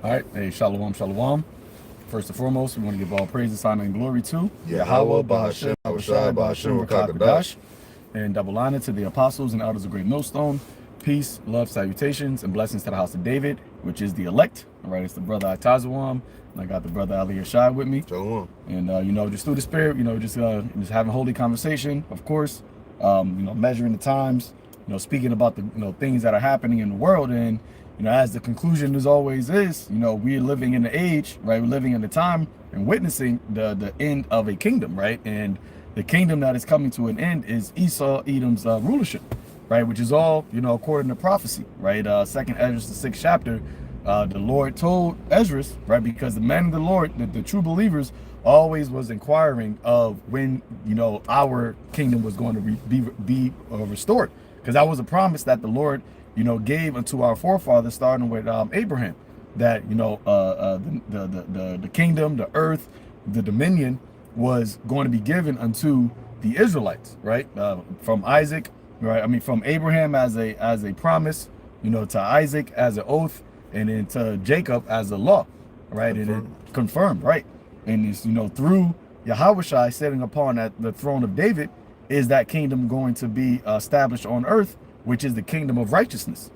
All right, hey, shalom, shalom. First and foremost, we want to give all praises, honor, and glory to Yahawah, Bahashem, YAHAWASHI, Bahashem, Rakakadash, and double honor to the apostles and elders of Great Millstone. Peace, love, salutations, and blessings to the house of David, which is the elect. All right, it's the brother Atazawam, and I got the brother Ali Shai with me. Shalom. And just through the spirit, just having holy conversation, of course. Measuring the times, speaking about the things that are happening in the world, and as the conclusion as always is, we're living in the age, right? We're living in the time and witnessing the end of a kingdom, right? And the kingdom that is coming to an end is Esau, Edom's rulership, right? Which is all, according to prophecy, right? Second Ezra, the 6th chapter, the Lord told Ezra, right? Because the men of the Lord, the true believers, always was inquiring of when, our kingdom was going to be restored. Because that was a promise that the Lord, gave unto our forefathers, starting with Abraham, that, the kingdom, the earth, the dominion was going to be given unto the Israelites, right? From Isaac, right? I mean, from Abraham as a promise, to Isaac as an oath, and then to Jacob as a law, right? Confirmed. And it confirmed, right? And it's, through YAHAWASHI sitting upon the throne of David, is that kingdom going to be established on earth, which is the kingdom of righteousness.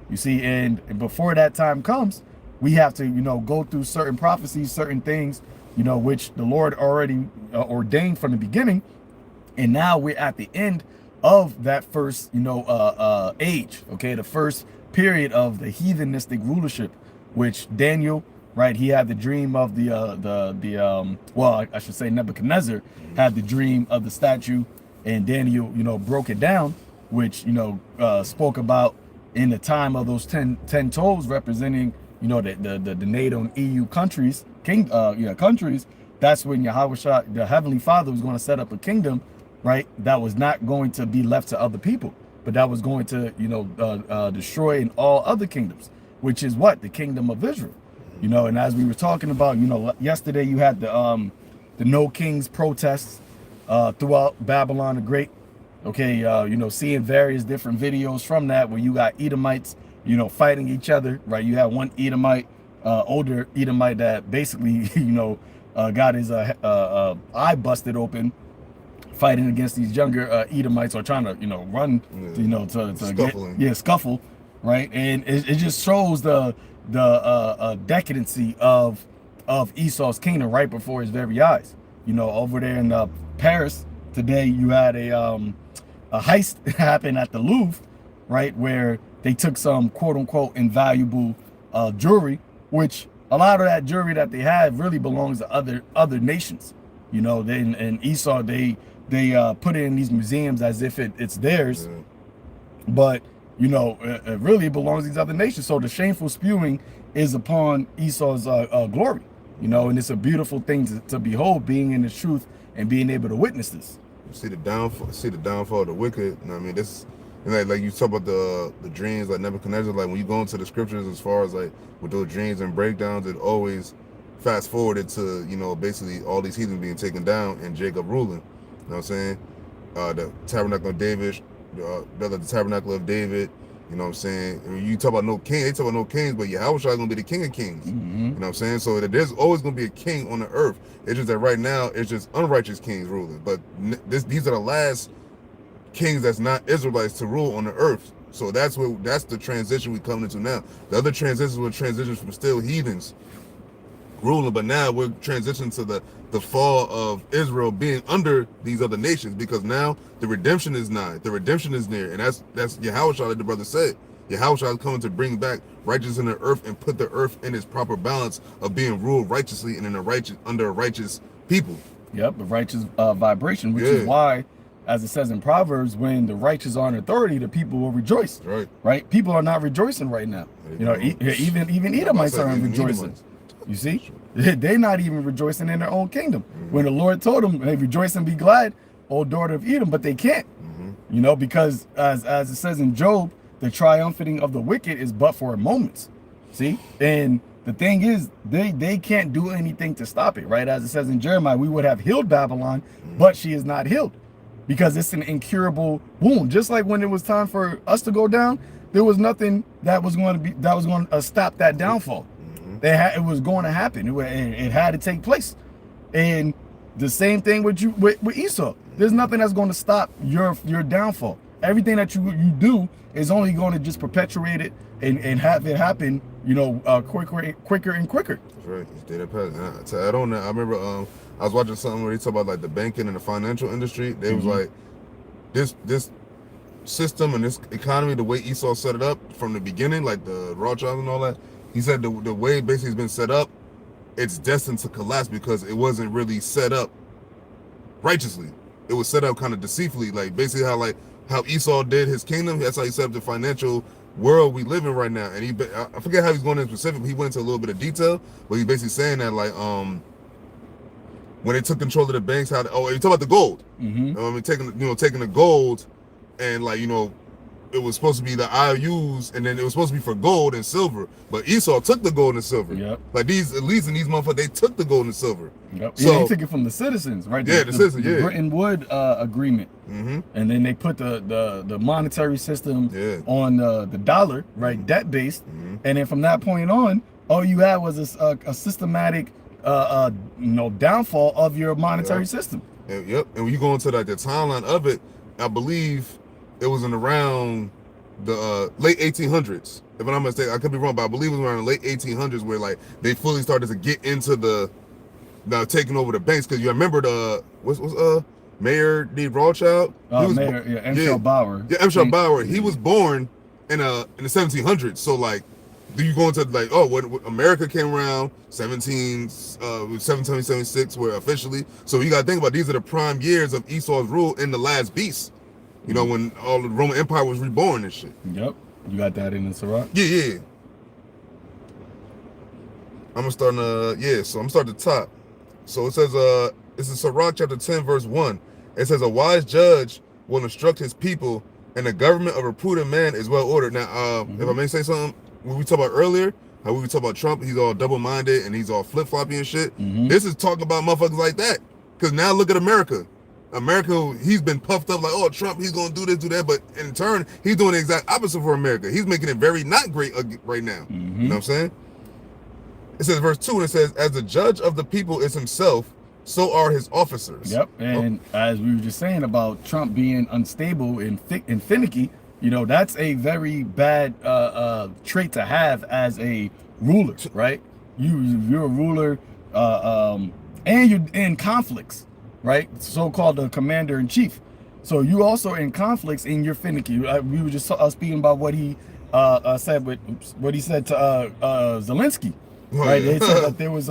You see, and before that time comes, we have to, go through certain prophecies, certain things, which the Lord already ordained from the beginning. And now we're at the end of that first, age, okay, the first period of the heathenistic rulership, which Daniel, right, he had the dream of well, I should say Nebuchadnezzar had the dream of the statue, and Daniel, broke it down, which, spoke about in the time of those 10 toes representing, the NATO and EU countries, countries. That's when YAHAWASHI, the Heavenly Father, was going to set up a kingdom, right, that was not going to be left to other people, but that was going to, destroy in all other kingdoms, which is what? The kingdom of Israel. And as we were talking about, yesterday you had the No Kings protests throughout Babylon the Great. Okay, seeing various different videos from that where you got Edomites, fighting each other, right? You have one Edomite, older Edomite that basically, got his eye busted open, fighting against these younger Edomites, or trying to, run, to scuffle, right? And it just shows the decadency of Esau's kingdom right before his very eyes. Over there in Paris today, you had a heist happen at the Louvre, right, where they took some quote-unquote invaluable jewelry, which a lot of that jewelry that they had really belongs to other nations. And Esau, they put it in these museums as if it's theirs, but it really belongs to these other nations. So the shameful spewing is upon Esau's glory, and it's a beautiful thing to behold, being in the truth and being able to witness this. See the downfall of the wicked. I mean, this, like you talk about the dreams, like Nebuchadnezzar. Like when you go into the scriptures, as far as like with those dreams and breakdowns, it always fast forwarded to basically all these heathens being taken down and Jacob ruling. You know what I'm saying? The tabernacle of David, the tabernacle of David. You know what I'm saying? I mean, you talk about no king, they talk about no kings, but YAHAWASHI is gonna be the king of kings. You know what I'm saying? So there's always gonna be a king on the earth. It's just that right now it's just unrighteous kings ruling. But these are the last kings that's not Israelites to rule on the earth. So that's the transition we coming into now. The other transitions were transitions from still heathens ruling, but now we're transitioning to the fall of Israel being under these other nations, because now the redemption is nigh, the redemption is near, and that's YAHAWASHI, like the brother said. YAHAWASHI is coming to bring back righteousness in the earth and put the earth in its proper balance of being ruled righteously and under a righteous people. Yep, the righteous vibration, which is why, as it says in Proverbs, when the righteous are in authority, the people will rejoice. Right? People are not rejoicing right now. Even Edomites aren't rejoicing. You see, they're not even rejoicing in their own kingdom. When the Lord told them, hey, rejoice and be glad, O daughter of Edom, but they can't. Because as it says in Job, the triumphing of the wicked is but for a moment. See, and the thing is, they can't do anything to stop it, right? As it says in Jeremiah, we would have healed Babylon, but she is not healed, because it's an incurable wound. Just like when it was time for us to go down, there was nothing that was going to stop that downfall. It was going to happen. It had to take place. And the same thing with Esau. There's nothing that's going to stop your downfall. Everything that you do is only going to just perpetuate it and have it happen, you know, quicker and quicker. That's right. It's data pattern. To add on that, I remember I was watching something where they talk about like the banking and the financial industry. They was like, this system and this economy, the way Esau set it up from the beginning, like the Rothschilds and all that, he said the way it basically has been set up, it's destined to collapse because it wasn't really set up righteously. It was set up kind of deceitfully, like basically how Esau did his kingdom. That's how he set up the financial world we live in right now. And I forget how he's going in specific, but he went into a little bit of detail, but he's basically saying that like when they took control of the banks, you talk about the gold. Taking the gold and like, you know, it was supposed to be the IOUs, and then it was supposed to be for gold and silver. But Esau took the gold and silver. Yep. Like these elites and these motherfuckers, they took the gold and silver. Yep. So, yeah, they took it from the citizens, right? Yeah, the citizens, the Bretton Woods agreement. And then they put the monetary system on the dollar, right? Debt based. And then from that point on, all you had was a systematic downfall of your monetary system. And when you go into like the timeline of it, I believe it was in around the late 1800s. If I'm not mistaken, I could be wrong, but I believe it was around the late 1800s where like they fully started to get into taking over the banks. Because you remember what's Mayor D. Rothschild? M. Bauer. Yeah, M. Bauer. He was born in the 1700s. So like, do you go into like, when America came around 1776, where officially. So you got to think about, these are the prime years of Esau's rule in the last beast. You know, when all the Roman Empire was reborn and shit. Yep. You got that in the Sirach? Yeah. I'm gonna start so I'm starting at the top. So it says this is Sirach chapter 10, verse 1. It says, a wise judge will instruct his people, and the government of a prudent man is well ordered. Now, if I may say something, when we talked about earlier, how we were talking about Trump, he's all double-minded and he's all flip-floppy and shit. This is talking about motherfuckers like that. Because now look at America. America, he's been puffed up like, oh, Trump, he's going to do this, do that. But in turn, he's doing the exact opposite for America. He's making it very not great right now. You know what I'm saying? It says verse 2, and it says, as the judge of the people is himself, so are his officers. Yep. And as we were just saying about Trump being unstable and finicky, you know, that's a very bad trait to have as a ruler, right? You're a ruler and you're in conflicts, right? So-called the commander-in-chief. So you also in conflicts and you're finicky. We were just speaking about what he said to Zelensky, right? They said that there was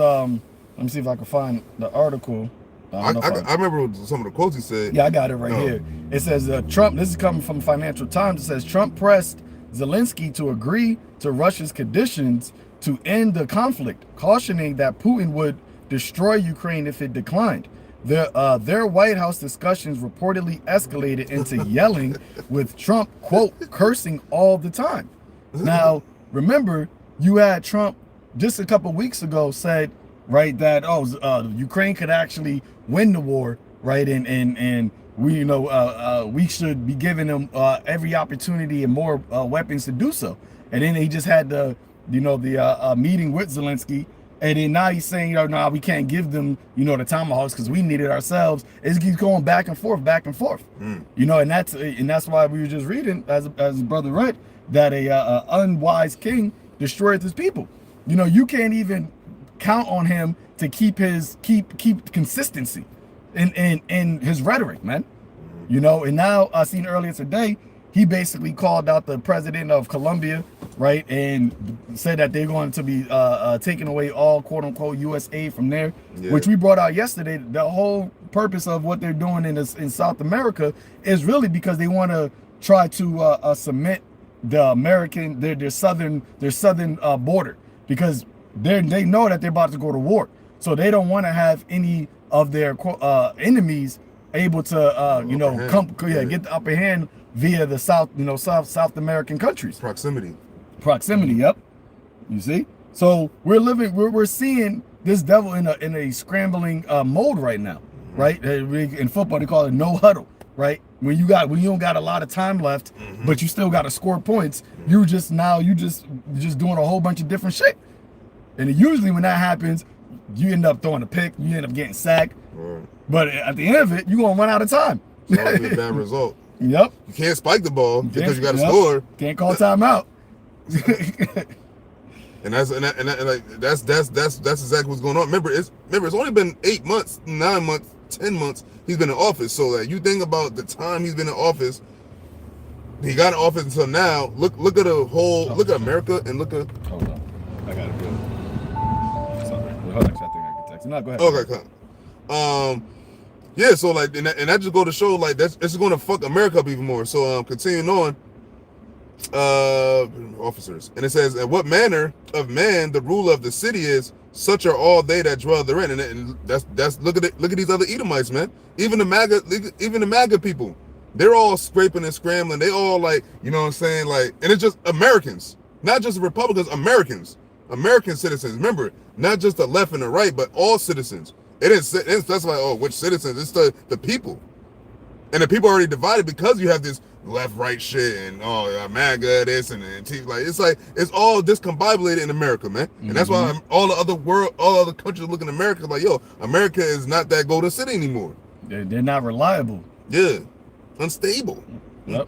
let me see if I can find the article. I remember some of the quotes he said. Yeah, I got it right here. It says Trump, this is coming from Financial Times. It says Trump pressed Zelensky to agree to Russia's conditions to end the conflict, cautioning that Putin would destroy Ukraine if it declined. Their White House discussions reportedly escalated into yelling, with Trump, quote, cursing all the time. Now, remember, you had Trump just a couple weeks ago said, right, that Ukraine could actually win the war, right, and we we should be giving them every opportunity and more weapons to do so. And then he just had the meeting with Zelensky, and then now he's saying, nah, we can't give them the tomahawks because we need it ourselves. It keeps going back and forth, and that's why we were just reading, as brother read, that a unwise king destroyed his people. You can't even count on him to keep consistency in his rhetoric, man. And now I seen earlier today, he basically called out the president of Colombia, right, and said that they're going to be taking away all quote unquote US aid from there, which we brought out yesterday. The whole purpose of what they're doing in South America is really because they want to try to cement the American their southern border, because they know that they're about to go to war, so they don't want to have any of their enemies able to get the upper hand via the South American countries. Proximity, yep. You see, so we're seeing this devil in a scrambling mode right now, right? In football they call it no huddle, right? When you don't got a lot of time left, but you still got to score points, you just doing a whole bunch of different shit. And usually when that happens, you end up throwing a pick, you end up getting sacked. Right. But at the end of it, you're going to run out of time. It's always be a bad result. Yep. You can't spike the ball because you got to score. Can't call timeout. And that's exactly what's going on. Remember, it's only been 8 months, 9 months, 10 months he's been in office. So like you think about the time he's been in office. He got in office until now. Look at the whole. Look at America and look at. Hold on, I gotta go. Sorry, hold on, I think I can text. No, go ahead. Okay, come. Yeah. So like, and that just go to show like that's it's going to fuck America up even more. So continuing on. Officers, and it says, "And what manner of man the ruler of the city is, such are all they that dwell therein." And that's look at it. Look at these other Edomites, man. Even the MAGA people. They're all scraping and scrambling. They all like, you know what I'm saying? Like, and it's just Americans, not just Republicans, American citizens. Remember, not just the left and the right, but all citizens. It's that's like, oh, which citizens? It's the people. And the people are already divided because you have this left-right shit and MAGA this and it's all discombobulated in America, man. And that's why all other countries look in America like, yo, America is not that golden city anymore. They're not reliable. Yeah. Unstable. Yep.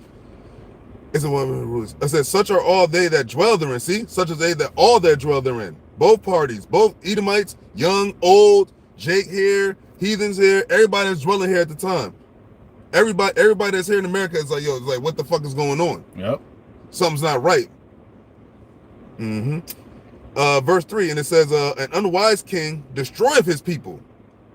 It's a one of the rules. I said, such are all they that dwell therein. See, such as they that all that dwell therein. Both parties, both Edomites, young, old, Jake here, heathens here, everybody that's dwelling here at the time. Everybody that's here in America is like, yo, it's like, what the fuck is going on? Yep. Something's not right. Verse 3, and it says, an unwise king destroyeth his people,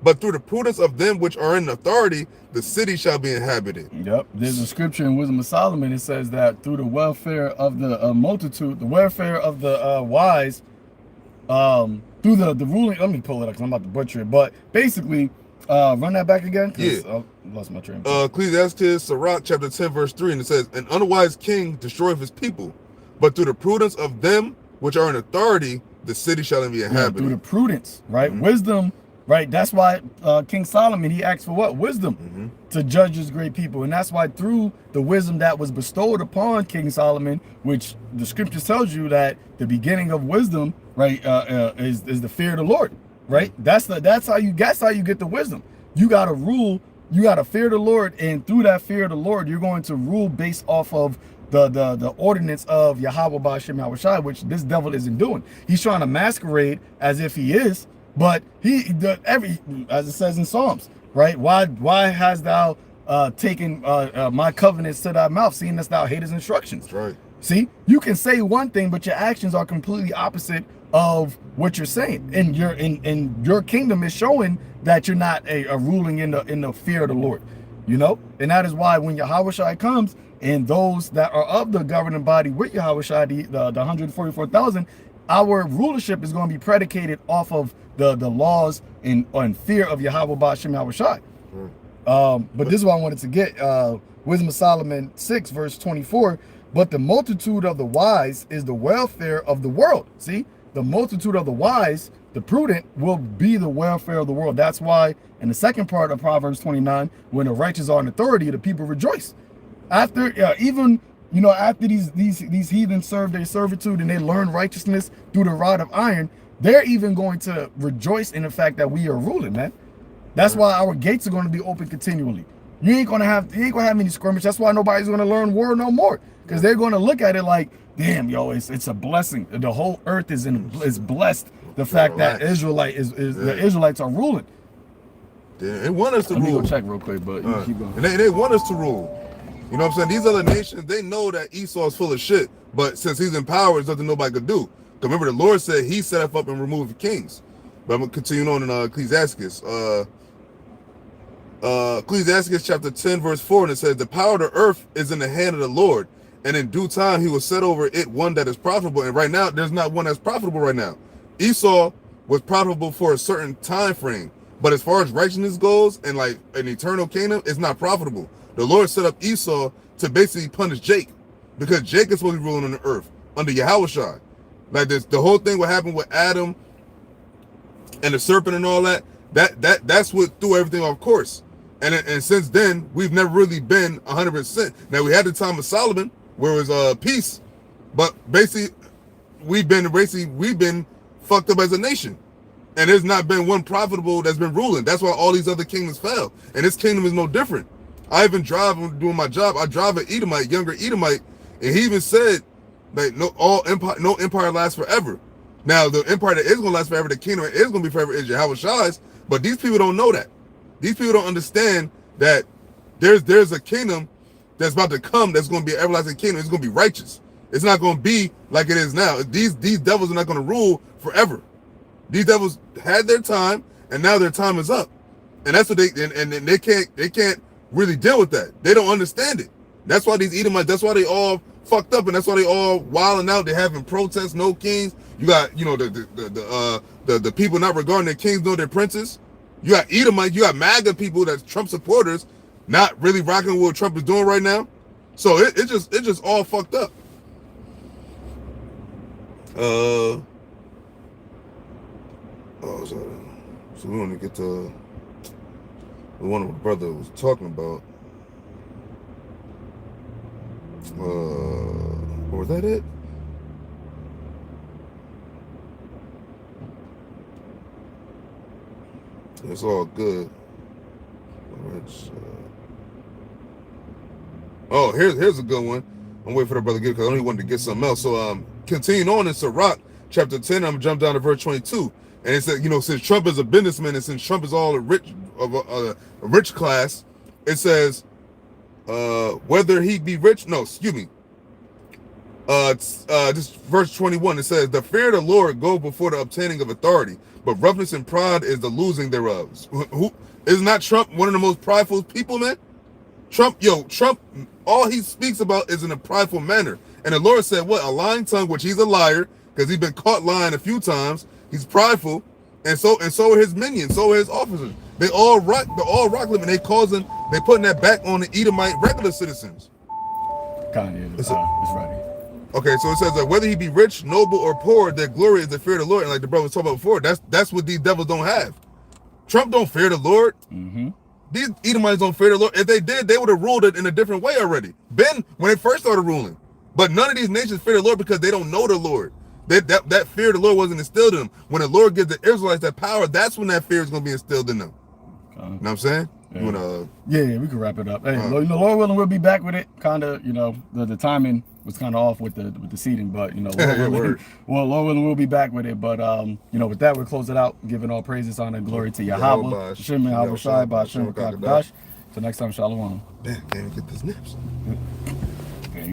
but through the prudence of them which are in authority, the city shall be inhabited. Yep. There's a scripture in Wisdom of Solomon. It says that through the welfare of the multitude, the welfare of the wise, through the ruling. Let me pull it up because I'm about to butcher it. But basically, run that back again. Yeah. I lost my train. Ecclesiastes, Sirach, chapter 10, verse 3, and it says, an unwise king destroyeth his people, but through the prudence of them which are in authority, the city shall be inhabited. Through the prudence, right? Wisdom. Right, that's why King Solomon, he asked for what? Wisdom to judge his great people. And that's why through the wisdom that was bestowed upon King Solomon, which the scripture tells you that the beginning of wisdom, right, is the fear of the Lord, right? That's how you get the wisdom. You got to rule, you got to fear the Lord, and through that fear of the Lord, you're going to rule based off of the ordinance of YAHAWASHI, which this devil isn't doing. He's trying to masquerade as if he is. But as it says in Psalms, right? Why hast thou taken my covenants to thy mouth, seeing that thou hatest instructions? That's right. See, you can say one thing, but your actions are completely opposite of what you're saying. And your kingdom is showing that you're not a ruling in the fear of the Lord, you know. And that is why when YAHAWASHI comes and those that are of the governing body with YAHAWASHI, the 144,000, our rulership is going to be predicated off of the laws and fear of YAHAWASHI. But this is what I wanted to get. Wisdom of Solomon 6, verse 24. But the multitude of the wise is the welfare of the world. See, the multitude of the wise, the prudent, will be the welfare of the world. That's why in the second part of Proverbs 29, when the righteous are in authority, the people rejoice. After after these heathens serve their servitude and they learn righteousness through the rod of iron, they're even going to rejoice in the fact that we are ruling, man. That's why our gates are going to be open continually. You ain't gonna have any skirmish. That's why nobody's gonna learn war no more, because they're going to look at it like, damn, yo, it's a blessing. The whole earth is blessed. The fact that the Israelites are ruling. They want us to rule. Let me go check real quick, but you keep going. And they want us to rule. You know what I'm saying? These other nations, they know that Esau is full of shit, but since he's in power, there's nothing nobody could do. Remember, the Lord said he set up and removed the kings. But I'm going to continue on in Ecclesiastes. Ecclesiastes chapter 10, verse 4, and it says, the power of the earth is in the hand of the Lord, and in due time he will set over it one that is profitable. And right now, there's not one that's profitable right now. Esau was profitable for a certain time frame, but as far as righteousness goes and like an eternal kingdom, it's not profitable. The Lord set up Esau to basically punish Jake, because Jake is supposed to be ruling on the earth under YAHAWASHI. Like this, the whole thing what happened with Adam and the serpent and all that's what threw everything off course. And since then, we've never really been 100%. Now we had the time of Solomon where it was peace, but basically we've been fucked up as a nation. And there's not been one profitable that's been ruling. That's why all these other kingdoms fell. And this kingdom is no different. I even drive, when doing my job, I drive an Edomite, younger Edomite, and he even said that no empire lasts forever. Now, the empire that is going to last forever, the kingdom that is going to be forever, is YAHAWASHI's, but these people don't know that. These people don't understand that there's a kingdom that's about to come that's going to be an everlasting kingdom. It's going to be righteous. It's not going to be like it is now. These devils are not going to rule forever. These devils had their time, and now their time is up. And that's what and they can't really deal with that. They don't understand it. That's why these Edomites, that's why they all fucked up, and that's why they all wilding out. They're having protests, no kings. You got, you know, the people not regarding their kings nor their princes. You got Edomites, you got MAGA people that's Trump supporters, not really rocking with what Trump is doing right now. So it's just all fucked up. So we want to get to the one my brother was talking about. Was that it? It's all good. Oh, here's a good one. I'm waiting for the brother to get it because I only wanted to get something else. So continuing on in Sirach chapter 10, I'm gonna jump down to verse 22. And it said, you know, since Trump is a businessman and since Trump is all a rich class, it says, whether he be rich, no, excuse me. This verse 21, it says, the fear of the Lord go before the obtaining of authority, but roughness and pride is the losing thereof. Who is not Trump one of the most prideful people, man? Trump, all he speaks about is in a prideful manner. And the Lord said, what? A lying tongue, which he's a liar, because he's been caught lying a few times. He's prideful, and so are his minions, so are his officers. They all rock them, and they putting that back on the Edomite regular citizens. Kanye, it's ready. Okay, so it says that whether he be rich, noble, or poor, their glory is the fear of the Lord. And like the brother was talking about before, that's what these devils don't have. Trump don't fear the Lord. Mm-hmm. These Edomites don't fear the Lord. If they did, they would have ruled it in a different way already. When they first started ruling. But none of these nations fear the Lord because they don't know the Lord. That fear of the Lord wasn't instilled in them. When the Lord gives the Israelites that power, that's when that fear is going to be instilled in them. You know what I'm saying? Yeah. Yeah, we can wrap it up. Hey, you know, Lord willing, we'll be back with it. Kind of, you know, the timing was kind of off with the seating, but you know, Lord willing, we'll be back with it. But you know, with that, we'll close it out, giving all praises, honor, and glory to Yahawah, Hashem, YAHAWASHI, Hashem, Till next time, Shalom. Damn, can't even get this nips.